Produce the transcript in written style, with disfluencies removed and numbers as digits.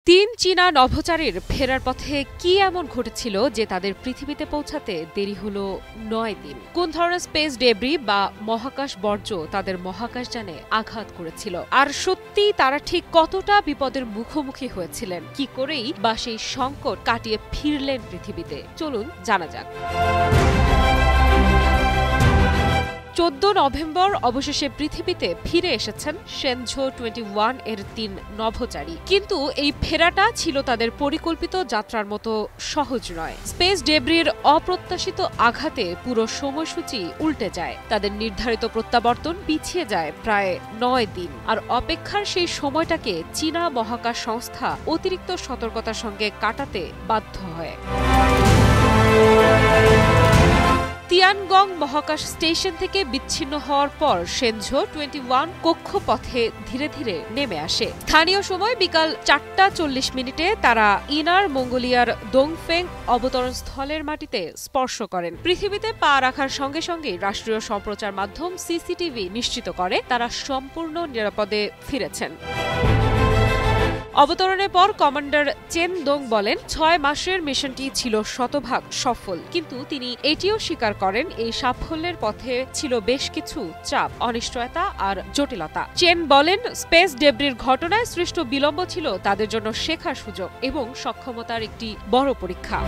তিন চীনা নভোচারীর ফেরার পথে কি এমন ঘটেছিল যে তাদের পৃথিবীতে পৌঁছাতে দেরি হলো ৯ দিন? কোন ধরনের স্পেস ডেব্রি বা মহাকাশ বর্জ্য তাদের মহাকাশযানে আঘাত করেছিল? আর সত্যি তারা ঠিক কতটা বিপদের মুখোমুখি হয়েছিলেন? কি করেই বা সেই সংকট কাটিয়ে ফিরলেন পৃথিবীতে? চলুন জানা যাক। ১৪ নভেম্বর অবশেষে পৃথিবীতে ফিরে এসেছেন শেনঝো 21 এর ৩ নভোচারী। কিন্তু এই ফেরাটা ছিল তাদের পরিকল্পিত যাত্রার মতো সহজ নয়। স্পেস ডেব্রির অপ্রত্যাশিত আঘাতে পুরো সময়সূচি উল্টে যায়। তাদের নির্ধারিত প্রত্যাবর্তন পিছিয়ে যায় প্রায় ৯ দিন। আর অপেক্ষার সেই সময়টাকে চীনা মহাকাশ সংস্থা অতিরিক্ত সতর্কতার সঙ্গে কাটাতে বাধ্য হয়। তিয়ানগং মহাকাশ স্টেশন থেকে বিচ্ছিন্ন হওয়ার পর শেনঝো 21 কক্ষপথে ধীরে ধীরে নেমে আসে। স্থানীয় সময় বিকাল ৪টা ৪০ তারা ইনার মঙ্গোলিয়ার দোংফেং অবতরণ স্থলের মাটিতে স্পর্শ করেন। পৃথিবীতে পা রাখার সঙ্গে সঙ্গে রাষ্ট্রীয় সম্প্রচার মাধ্যম সিসিটিভি নিশ্চিত করে তারা সম্পূর্ণ নিরাপদে ফিরেছেন। অবতরণের পর কমান্ডার চেন দোং বলেন, ৬ মাসের মিশনটি ছিল শতভাগ সফল। কিন্তু তিনি এটিও স্বীকার করেন এই সাফল্যের পথে ছিল বেশ কিছু চাপ, অনিশ্চয়তা আর জটিলতা। চেন বলেন, স্পেস ডেব্রির ঘটনায় সৃষ্ট বিলম্ব ছিল তাদের জন্য শেখার সুযোগ এবং সক্ষমতার একটি বড় পরীক্ষা।